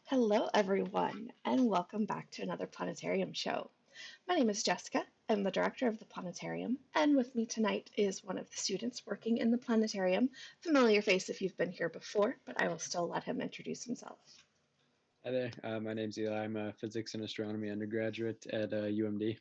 Hello, everyone, and welcome back to another Planetarium show. My name is Jessica. I'm the director of the Planetarium, and with me tonight is one of the students working in the Planetarium. Familiar face if you've been here before, but I will still let him introduce himself. Hi there. My name's Eli. I'm a physics and astronomy undergraduate at UMD.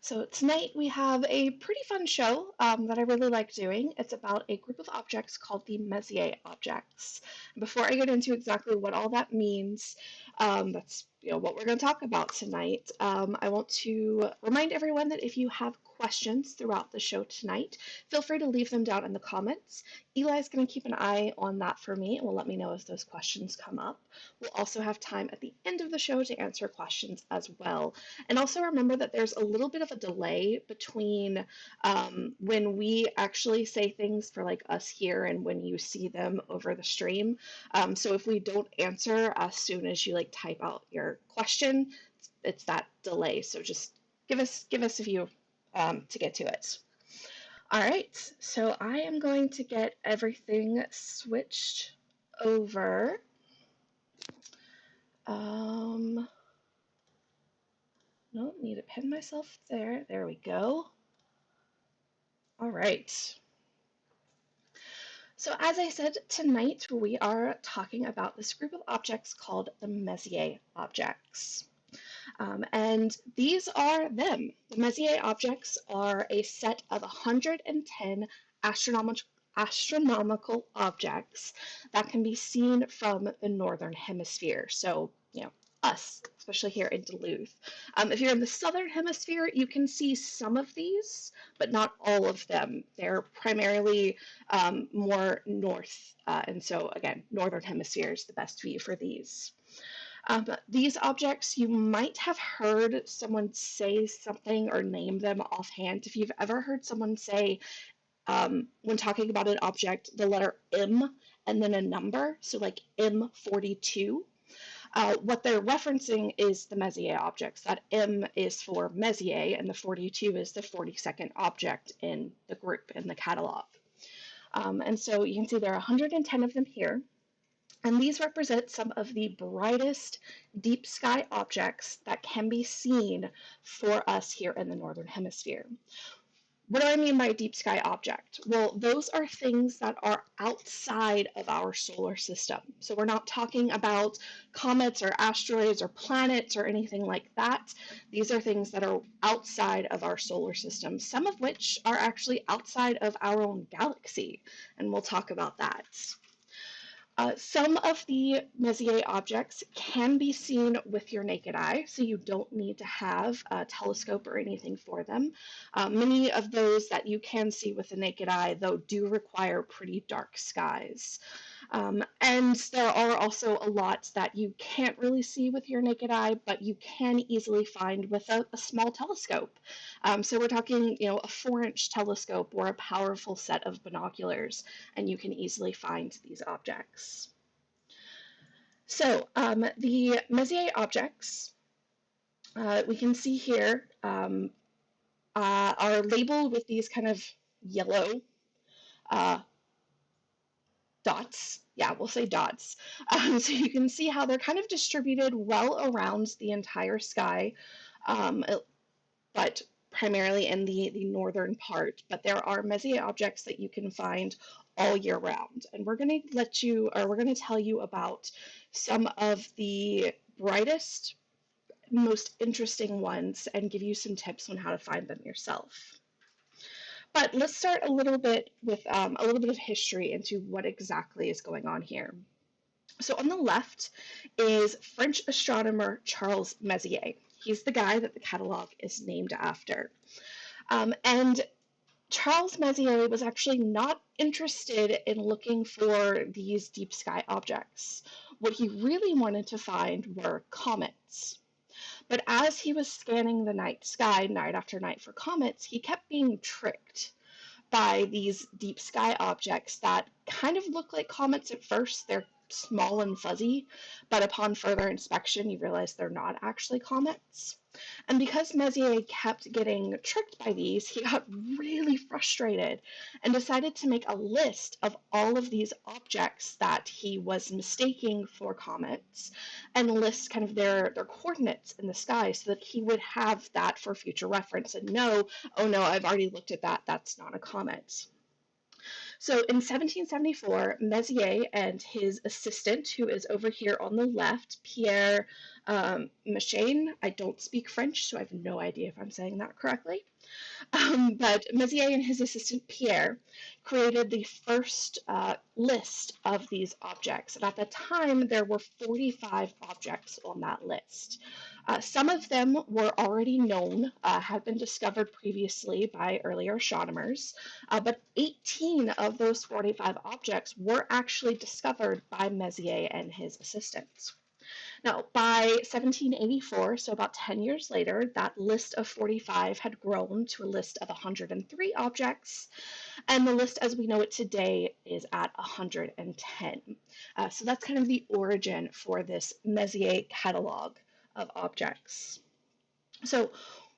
So tonight we have a pretty fun show that I really like doing. It's about a group of objects called the Messier objects. Before I get into exactly what all that means, that's what we're going to talk about tonight. I want to remind everyone that if you have questions throughout the show tonight, feel free to leave them down in the comments. Eli's going to keep an eye on that for me and will let me know as those questions come up. We'll also have time at the end of the show to answer questions as well. And also remember that there's a little bit of a delay between when we actually say things for like us here and when you see them over the stream. So if we don't answer as soon as you like type out your question, it's that delay. So just give us a few to get to it. All right, so I am going to get everything switched over. No, need to pin myself there. There we go. All right. So as I said, tonight we are talking about this group of objects called the Messier objects. And these are them. The Messier objects are a set of 110 astronomical objects that can be seen from the northern hemisphere. So, us, especially here in Duluth. If you're in the southern hemisphere, you can see some of these, but not all of them. They're primarily more north, and so again, northern hemisphere is the best view for these. These objects, you might have heard someone say something or name them offhand. If you've ever heard someone say, when talking about an object, the letter M and then a number, so like M42, what they're referencing is the Messier objects. That M is for Messier, and the 42 is the 42nd object in the group, in the catalog. And so you can see there are 110 of them here. And these represent some of the brightest deep sky objects that can be seen for us here in the Northern Hemisphere. What do I mean by a deep sky object? Well, those are things that are outside of our solar system. So we're not talking about comets or asteroids or planets or anything like that. These are things that are outside of our solar system, some of which are actually outside of our own galaxy, and we'll talk about that. Some of the Messier objects can be seen with your naked eye, so you don't need to have a telescope or anything for them. Many of those that you can see with the naked eye, though, do require pretty dark skies. And there are also a lot that you can't really see with your naked eye, but you can easily find with a small telescope. So we're talking, a 4-inch telescope or a powerful set of binoculars, and you can easily find these objects. So the Messier objects, we can see here, are labeled with these kind of yellow dots. Yeah, we'll say dots. So you can see how they're kind of distributed well around the entire sky, but primarily in the northern part. But there are Messier objects that you can find all year round. And we're going to tell you about some of the brightest, most interesting ones and give you some tips on how to find them yourself. But let's start a little bit with a little bit of history into what exactly is going on here. So on the left is French astronomer Charles Messier. He's the guy that the catalog is named after. And Charles Messier was actually not interested in looking for these deep sky objects. What he really wanted to find were comets. But as he was scanning the night sky night after night for comets, he kept being tricked by these deep sky objects that kind of look like comets at first. They're small and fuzzy, but upon further inspection, you realize they're not actually comets. And because Messier kept getting tricked by these, he got really frustrated and decided to make a list of all of these objects that he was mistaking for comets and list kind of their coordinates in the sky so that he would have that for future reference and know, oh no, I've already looked at that, that's not a comet. So in 1774, Messier and his assistant, who is over here on the left, Pierre Machine, I don't speak French, so I have no idea if I'm saying that correctly, but Messier and his assistant Pierre created the first list of these objects. And at the time, there were 45 objects on that list. Some of them were already known, had been discovered previously by earlier astronomers, but 18 of those 45 objects were actually discovered by Messier and his assistants. Now, by 1784, so about 10 years later, that list of 45 had grown to a list of 103 objects, and the list as we know it today is at 110. So that's kind of the origin for this Messier catalog of objects. So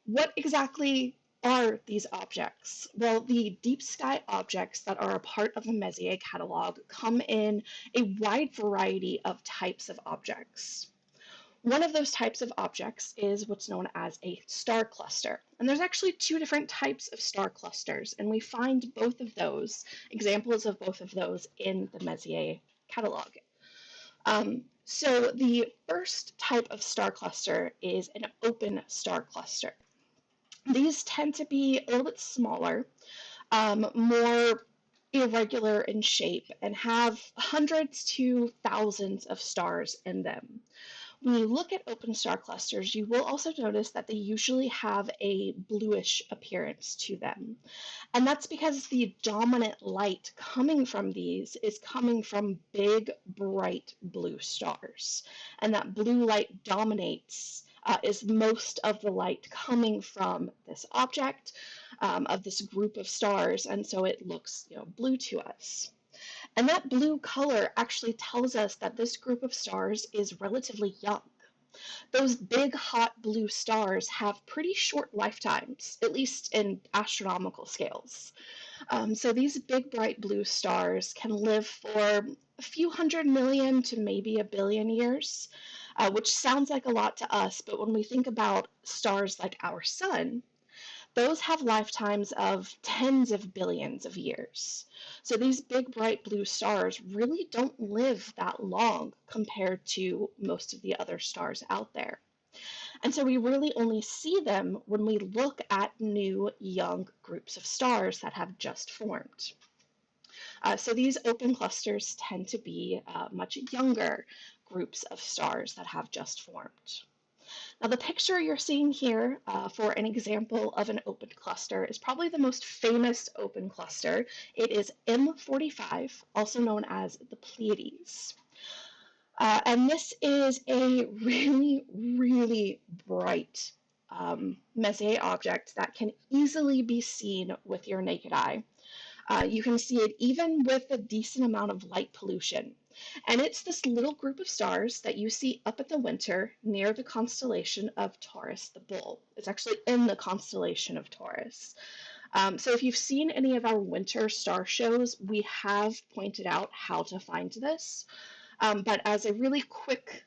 what exactly are these objects? Well, the deep sky objects that are a part of the Messier catalog come in a wide variety of types of objects. One of those types of objects is what's known as a star cluster. And there's actually two different types of star clusters, and we find both of those, examples of both of those, in the Messier catalog. So the first type of star cluster is an open star cluster. These tend to be a little bit smaller, more irregular in shape, and have hundreds to thousands of stars in them. When you look at open star clusters, you will also notice that they usually have a bluish appearance to them. And that's because the dominant light coming from these is coming from big, bright blue stars. And that blue light dominates, is most of the light coming from this object, of this group of stars. And so it looks, blue to us. And that blue color actually tells us that this group of stars is relatively young. Those big, hot blue stars have pretty short lifetimes, at least in astronomical scales. So these big, bright blue stars can live for a few 100 million to maybe 1 billion years, which sounds like a lot to us, but when we think about stars like our sun, those have lifetimes of tens of billions of years. So these big, bright blue stars really don't live that long compared to most of the other stars out there. And so we really only see them when we look at new, young groups of stars that have just formed. So these open clusters tend to be much younger groups of stars that have just formed. Now, the picture you're seeing here for an example of an open cluster is probably the most famous open cluster. It is M45, also known as the Pleiades. And this is a really, really bright Messier object that can easily be seen with your naked eye. You can see it even with a decent amount of light pollution. And it's this little group of stars that you see up at the winter near the constellation of Taurus the Bull. It's actually in the constellation of Taurus. So if you've seen any of our winter star shows, we have pointed out how to find this. But as a really quick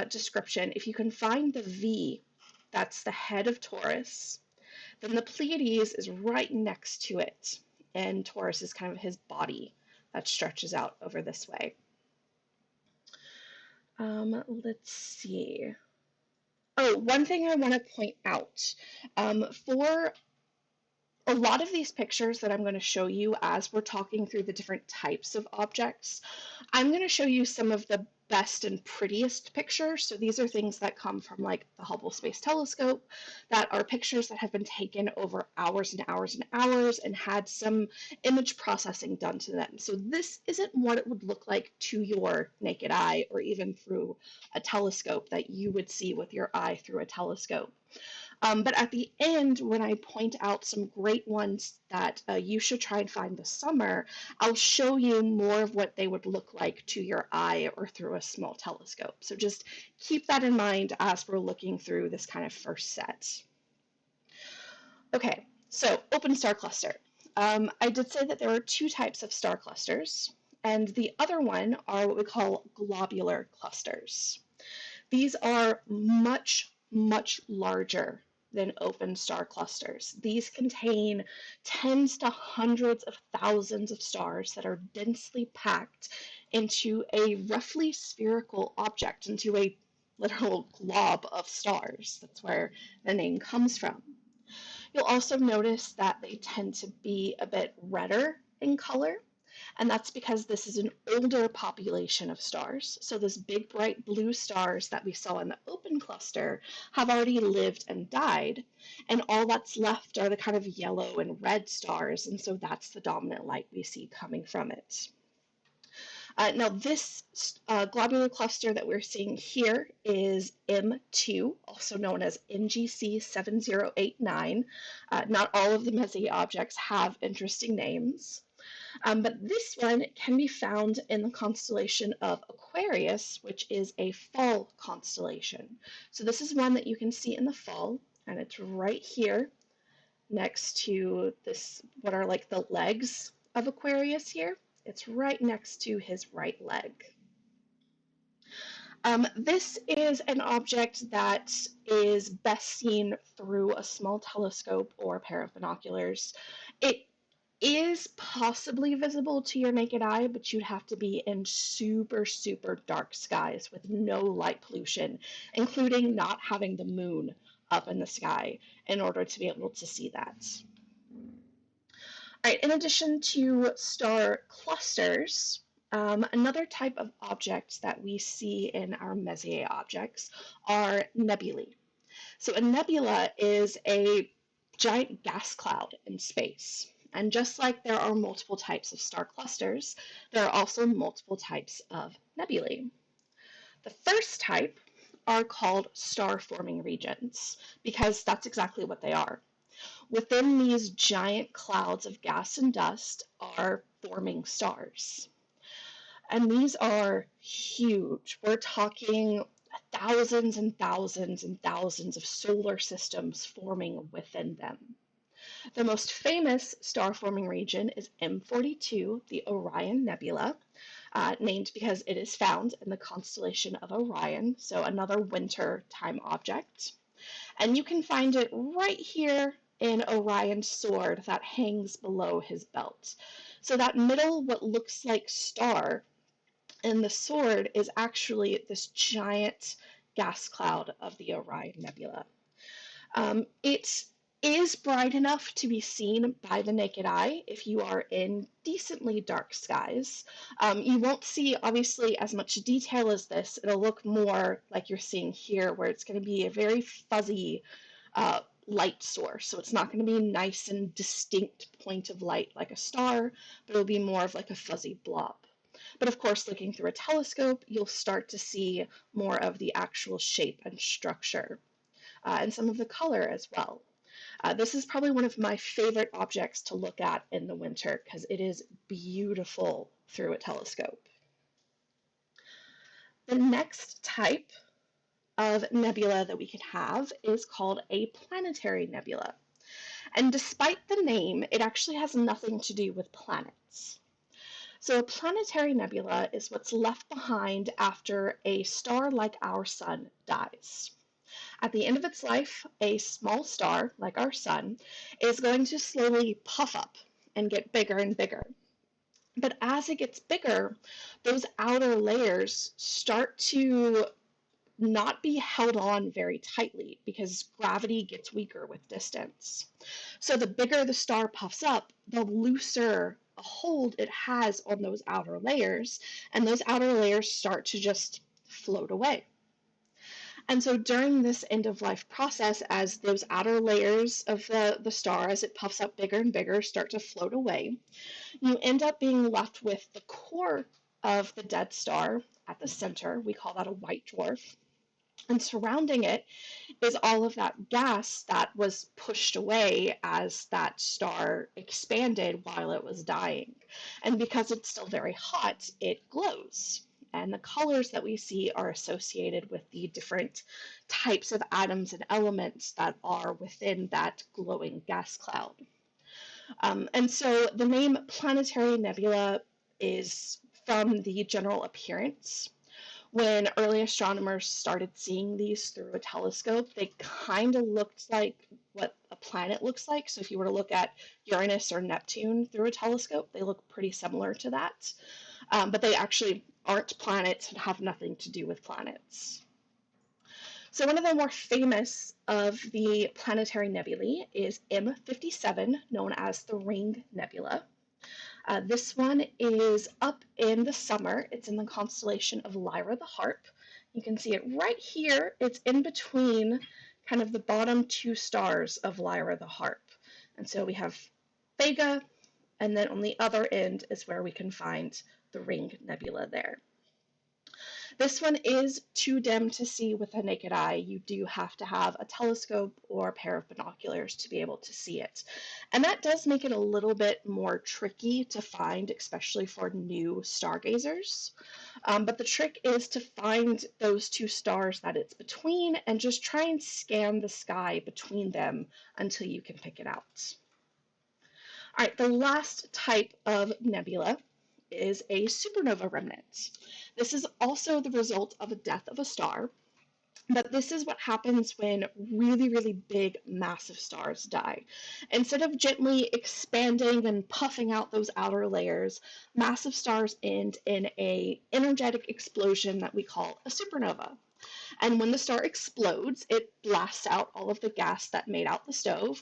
description, if you can find the V, that's the head of Taurus, then the Pleiades is right next to it. And Taurus is kind of his body that stretches out over this way. Let's see. Oh, one thing I want to point out. For a lot of these pictures that I'm going to show you as we're talking through the different types of objects, I'm going to show you some of the best and prettiest pictures. So these are things that come from like the Hubble Space Telescope, that are pictures that have been taken over hours and hours and hours and had some image processing done to them. So this isn't what it would look like to your naked eye or even through a telescope that you would see with your eye through a telescope. But at the end, when I point out some great ones that you should try and find this summer, I'll show you more of what they would look like to your eye or through a small telescope. So just keep that in mind as we're looking through this kind of first set. Okay, so open star cluster. I did say that there are two types of star clusters, and the other one are what we call globular clusters. These are much, much larger than open star clusters. These contain tens to hundreds of thousands of stars that are densely packed into a roughly spherical object, into a literal glob of stars. That's where the name comes from. You'll also notice that they tend to be a bit redder in color, and that's because this is an older population of stars. So those big bright blue stars that we saw in the open cluster have already lived and died, and all that's left are the kind of yellow and red stars, and so that's the dominant light we see coming from it. Now this globular cluster that we're seeing here is M2, also known as NGC 7089. Not all of the Messier objects have interesting names. But this one can be found in the constellation of Aquarius, which is a fall constellation. So this is one that you can see in the fall, and it's right here next to this, what are like the legs of Aquarius here. It's right next to his right leg. This is an object that is best seen through a small telescope or a pair of binoculars. It is possibly visible to your naked eye, but you'd have to be in super, super dark skies with no light pollution, including not having the moon up in the sky in order to be able to see that. All right, in addition to star clusters, another type of object that we see in our Messier objects are nebulae. So a nebula is a giant gas cloud in space. And just like there are multiple types of star clusters, there are also multiple types of nebulae. The first type are called star-forming regions, because that's exactly what they are. Within these giant clouds of gas and dust are forming stars. And these are huge. We're talking thousands and thousands and thousands of solar systems forming within them. The most famous star-forming region is M42, the Orion Nebula, named because it is found in the constellation of Orion, so another winter time object. And you can find it right here in Orion's sword that hangs below his belt. So that middle, what looks like star in the sword is actually this giant gas cloud of the Orion Nebula. It is bright enough to be seen by the naked eye if you are in decently dark skies. You won't see, obviously, as much detail as this. It'll look more like you're seeing here, where it's going to be a very fuzzy light source. So it's not going to be a nice and distinct point of light like a star, but it'll be more of like a fuzzy blob. But of course, looking through a telescope, you'll start to see more of the actual shape and structure, and some of the color as well. This is probably one of my favorite objects to look at in the winter because it is beautiful through a telescope. The next type of nebula that we could have is called a planetary nebula. And despite the name, it actually has nothing to do with planets. So a planetary nebula is what's left behind after a star like our sun dies. At the end of its life, a small star, like our sun, is going to slowly puff up and get bigger and bigger. But as it gets bigger, those outer layers start to not be held on very tightly because gravity gets weaker with distance. So the bigger the star puffs up, the looser a hold it has on those outer layers, and those outer layers start to just float away. And so during this end-of-life process, as those outer layers of the star, as it puffs up bigger and bigger, start to float away, you end up being left with the core of the dead star at the center. We call that a white dwarf. And surrounding it is all of that gas that was pushed away as that star expanded while it was dying. And because it's still very hot, it glows. And the colors that we see are associated with the different types of atoms and elements that are within that glowing gas cloud. And so the name Planetary Nebula is from the general appearance. When early astronomers started seeing these through a telescope, they kind of looked like what a planet looks like. So if you were to look at Uranus or Neptune through a telescope, they look pretty similar to that. But they actually aren't planets and have nothing to do with planets. So one of the more famous of the planetary nebulae is M57, known as the Ring Nebula. This one is up in the summer. It's in the constellation of Lyra the Harp. You can see it right here. It's in between kind of the bottom two stars of Lyra the Harp. And so we have Vega, and then on the other end is where we can find the Ring Nebula there. This one is too dim to see with the naked eye. You do have to have a telescope or a pair of binoculars to be able to see it. And that does make it a little bit more tricky to find, especially for new stargazers. But the trick is to find those two stars that it's between and just try and scan the sky between them until you can pick it out. All right, the last type of nebula is a supernova remnant. This is also the result of a death of a star, but this is what happens when really, really big, massive stars die. Instead of gently expanding and puffing out those outer layers, massive stars end in an energetic explosion that we call a supernova. And when the star explodes, it blasts out all of the gas that made out the star.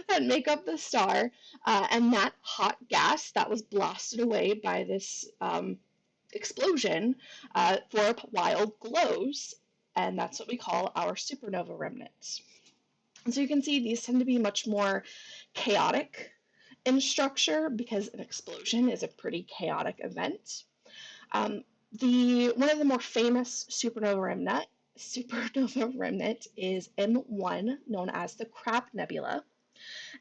That make up the star, and that hot gas that was blasted away by this explosion for a while glows, and that's what we call our supernova remnants. And so you can see these tend to be much more chaotic in structure because an explosion is a pretty chaotic event. One of the more famous supernova remnant is M1, known as the Crab Nebula.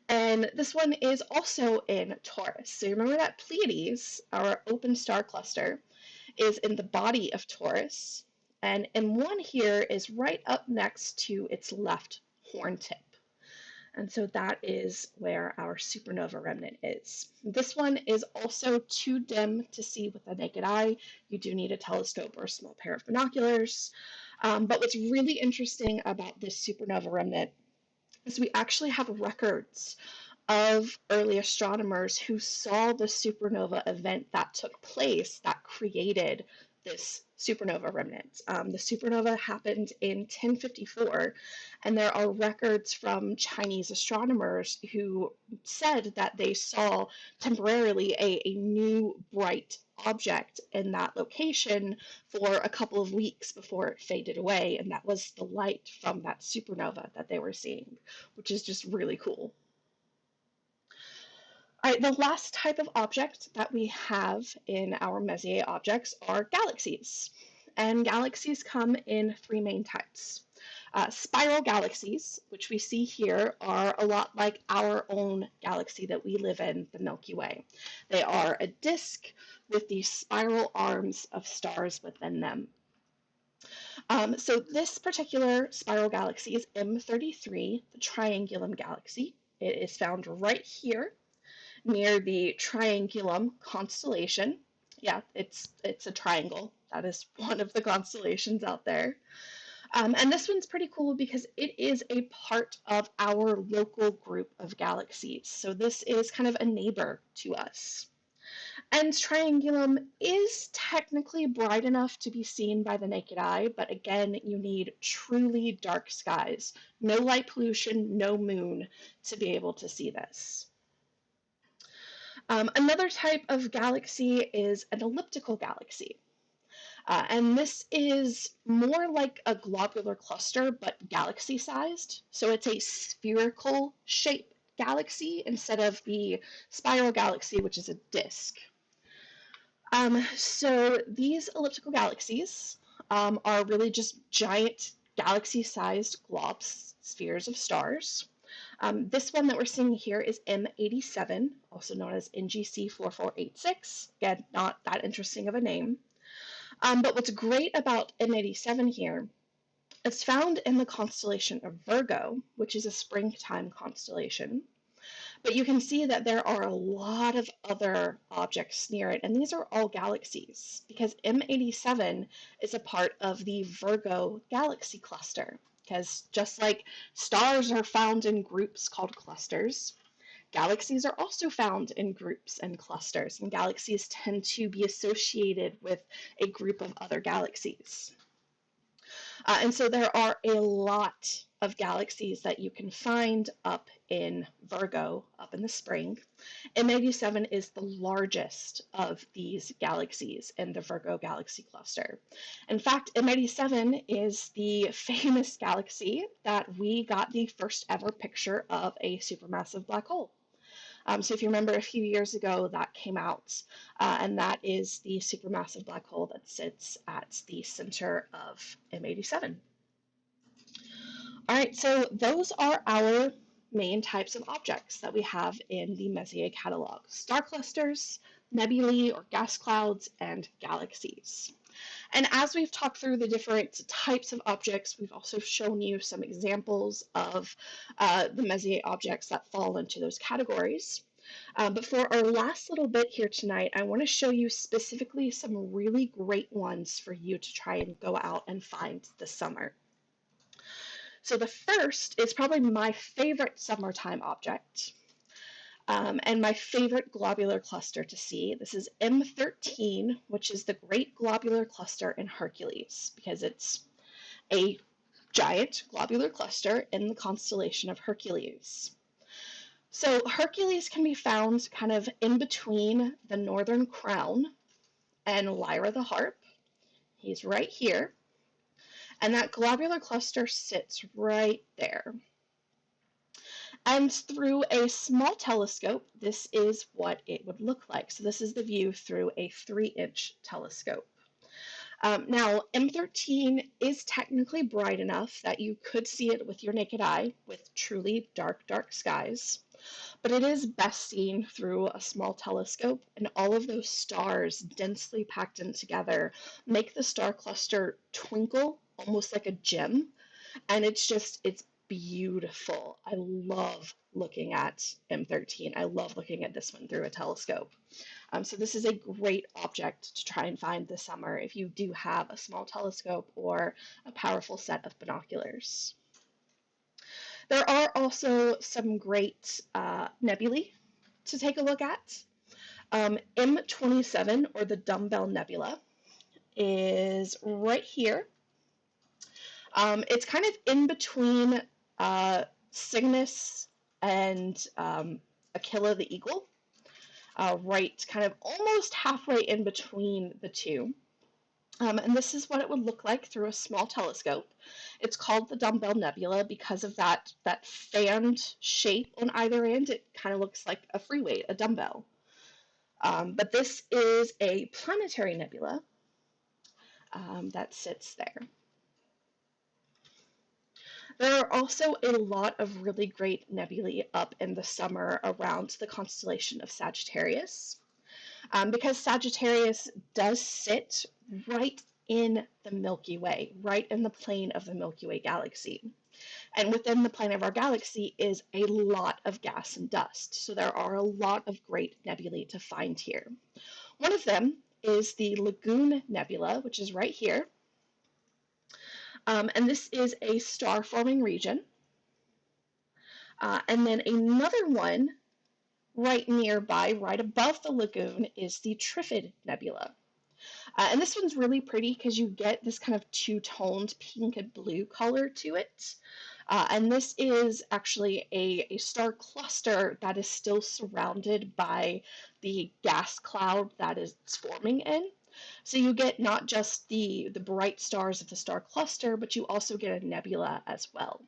And this one is also in Taurus. So remember that Pleiades, our open star cluster, is in the body of Taurus. And M1 here is right up next to its left horn tip. And so that is where our supernova remnant is. This one is also too dim to see with the naked eye. You do need a telescope or a small pair of binoculars. But what's really interesting about this supernova remnant is we actually have records of early astronomers who saw the supernova event that took place that created this supernova remnant. The supernova happened in 1054, and there are records from Chinese astronomers who said that they saw temporarily a new bright object in that location for a couple of weeks before it faded away, and that was the light from that supernova that they were seeing, which is just really cool. All right, the last type of object that we have in our Messier objects are galaxies. And galaxies come in three main types. Spiral galaxies, which we see here, are a lot like our own galaxy that we live in, the Milky Way. They are a disk with these spiral arms of stars within them. So this particular spiral galaxy is M33, the Triangulum Galaxy. It is found right here near the Triangulum constellation. Yeah, it's a triangle. That is one of the constellations out there. And this one's pretty cool because it is a part of our local group of galaxies. So this is kind of a neighbor to us. And Triangulum is technically bright enough to be seen by the naked eye, but again, you need truly dark skies, no light pollution, no moon to be able to see this. Another type of galaxy is an elliptical galaxy. And this is more like a globular cluster, but galaxy-sized. So it's a spherical shaped galaxy instead of the spiral galaxy, which is a disk. So these elliptical galaxies are really just giant galaxy-sized globs, spheres of stars. This one that we're seeing here is M87, also known as NGC 4486. Again, not that interesting of a name. But what's great about M87 here, it's found in the constellation of Virgo, which is a springtime constellation. But you can see that there are a lot of other objects near it, and these are all galaxies, because M87 is a part of the Virgo galaxy cluster. Because just like stars are found in groups called clusters, galaxies are also found in groups and clusters, and galaxies tend to be associated with a group of other galaxies. And so there are a lot of galaxies that you can find up in Virgo, up in the spring. M87 is the largest of these galaxies in the Virgo galaxy cluster. In fact, M87 is the famous galaxy that we got the first ever picture of a supermassive black hole. So if you remember a few years ago, that came out, and that is the supermassive black hole that sits at the center of M87. All right, so those are our main types of objects that we have in the Messier catalog: star clusters, nebulae or gas clouds, and galaxies. And as we've talked through the different types of objects, we've also shown you some examples of the Messier objects that fall into those categories. But for our last little bit here tonight, I want to show you specifically some really great ones for you to try and go out and find this summer. So the first is probably my favorite summertime object. And my favorite globular cluster to see. This is M13, which is the Great Globular Cluster in Hercules, because it's a giant globular cluster in the constellation of Hercules. So Hercules can be found kind of in between the Northern Crown and Lyra the Harp. He's right here. And that globular cluster sits right there. And through a small telescope, this is what it would look like. So this is the view through a 3-inch telescope. Now, M13 is technically bright enough that you could see it with your naked eye with truly dark, dark skies. But it is best seen through a small telescope, and all of those stars densely packed in together make the star cluster twinkle almost like a gem. And it's beautiful. I love looking at M13. I love looking at this one through a telescope. So this is a great object to try and find this summer if you do have a small telescope or a powerful set of binoculars. There are also some great nebulae to take a look at. M27, or the Dumbbell Nebula, is right here. It's kind of in between Cygnus and Aquila the Eagle, right kind of almost halfway in between the two. And this is what it would look like through a small telescope. It's called the Dumbbell Nebula because of that fanned shape on either end. It kind of looks like a free weight, a dumbbell. But this is a planetary nebula that sits there. There are also a lot of really great nebulae up in the summer around the constellation of Sagittarius, because Sagittarius does sit right in the Milky Way, right in the plane of the Milky Way galaxy. And within the plane of our galaxy is a lot of gas and dust, so there are a lot of great nebulae to find here. One of them is the Lagoon Nebula, which is right here. And this is a star-forming region. And then another one right nearby, right above the lagoon, is the Trifid Nebula. And this one's really pretty because you get this kind of two-toned pink and blue color to it. And this is actually a star cluster that is still surrounded by the gas cloud that it's forming in. So you get not just the bright stars of the star cluster, but you also get a nebula as well.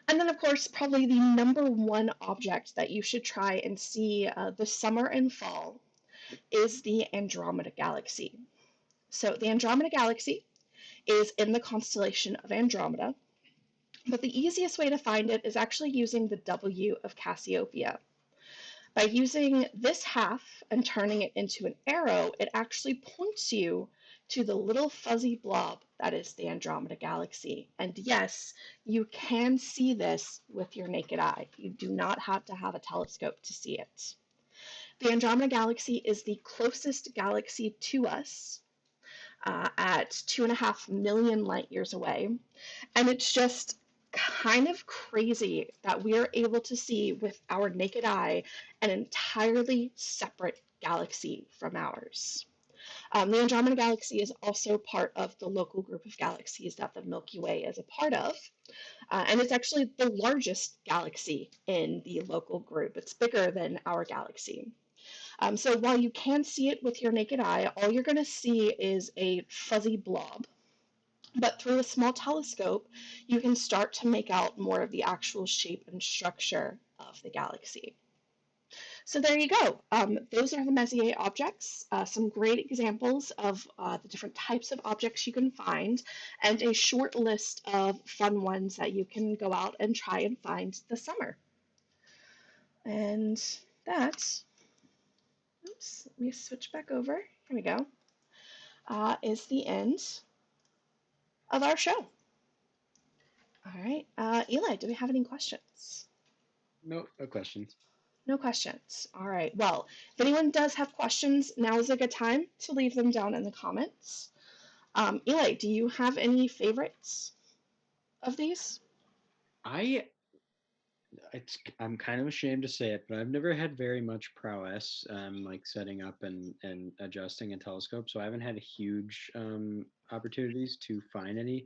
And then, of course, probably the number one object that you should try and see this summer and fall is the Andromeda Galaxy. So the Andromeda Galaxy is in the constellation of Andromeda, but the easiest way to find it is actually using the W of Cassiopeia. By using this half and turning it into an arrow, it actually points you to the little fuzzy blob that is the Andromeda Galaxy. And yes, you can see this with your naked eye. You do not have to have a telescope to see it. The Andromeda Galaxy is the closest galaxy to us at 2.5 million light years away. And it's just kind of crazy that we are able to see with our naked eye an entirely separate galaxy from ours. The Andromeda Galaxy is also part of the local group of galaxies that the Milky Way is a part of. And it's actually the largest galaxy in the local group. It's bigger than our galaxy. So while you can see it with your naked eye, all you're going to see is a fuzzy blob. But through a small telescope, you can start to make out more of the actual shape and structure of the galaxy. So there you go. Those are the Messier objects, some great examples of the different types of objects you can find, and a short list of fun ones that you can go out and try and find this summer. And that, oops, let me switch back over. Here we go. Is the end of our show. All right. Eli, do we have any questions? No, no questions. No questions. All right. Well, if anyone does have questions, now is a good time to leave them down in the comments. Eli, do you have any favorites of these? I'm kind of ashamed to say it, but I've never had very much prowess, like setting up and adjusting a telescope. So I haven't had huge opportunities to find any.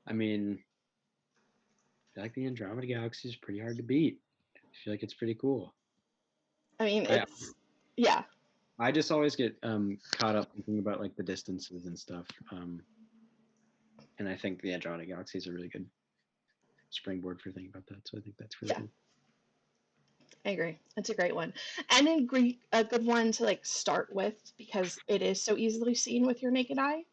I mean, I feel like the Andromeda Galaxy is pretty hard to beat. I feel like it's pretty cool. I mean, I yeah. I just always get caught up thinking about like the distances and stuff. And I think the Andromeda Galaxy is a really good springboard for thinking about that. So I think that's really Yeah, cool. I agree. It's a great one. And a good one to like start with because it is so easily seen with your naked eye.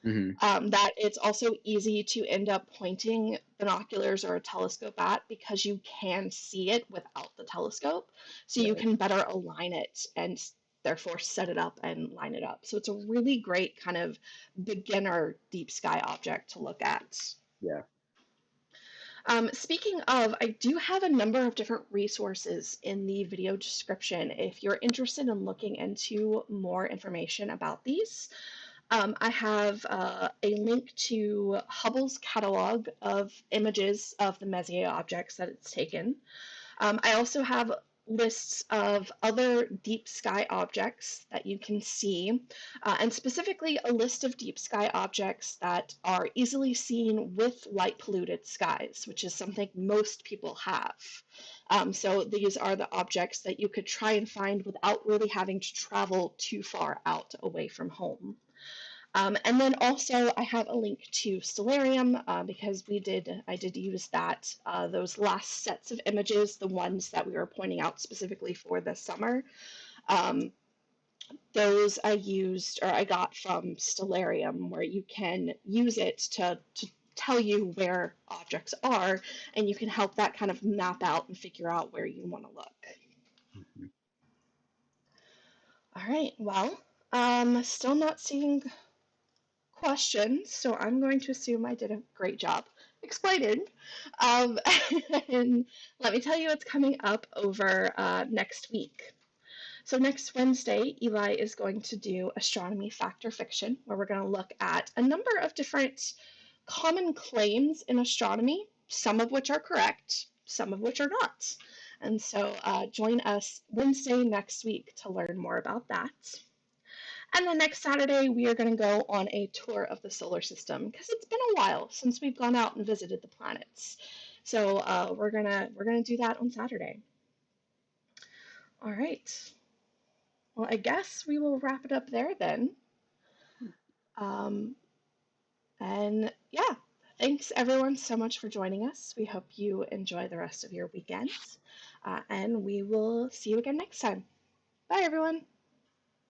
Mm-hmm. That it's also easy to end up pointing binoculars or a telescope at because you can see it without the telescope. So you Right. can better align it and therefore set it up and line it up. So it's a really great kind of beginner deep sky object to look at. Yeah. Speaking of, I do have a number of different resources in the video description if you're interested in looking into more information about these. I have a link to Hubble's catalog of images of the Messier objects that it's taken. I also have lists of other deep sky objects that you can see, and specifically a list of deep sky objects that are easily seen with light polluted skies, which is something most people have. So these are the objects that you could try and find without really having to travel too far out away from home. And then also I have a link to Stellarium because I did use that, those last sets of images, the ones that we were pointing out specifically for this summer. Those I got from Stellarium where you can use it to tell you where objects are and you can help that kind of map out and figure out where you want to look. Mm-hmm. All right, well, still not seeing questions, so I'm going to assume I did a great job explaining. Um, and let me tell you what's coming up over next week. So next Wednesday, Eli is going to do Astronomy Fact or Fiction, where we're going to look at a number of different common claims in astronomy, some of which are correct, some of which are not. And so join us Wednesday next week to learn more about that. And then next Saturday, we are going to go on a tour of the solar system because it's been a while since we've gone out and visited the planets. So we're gonna do that on Saturday. All right. Well, I guess we will wrap it up there then. Um, and yeah, thanks everyone so much for joining us. We hope you enjoy the rest of your weekend, and we will see you again next time. Bye, everyone.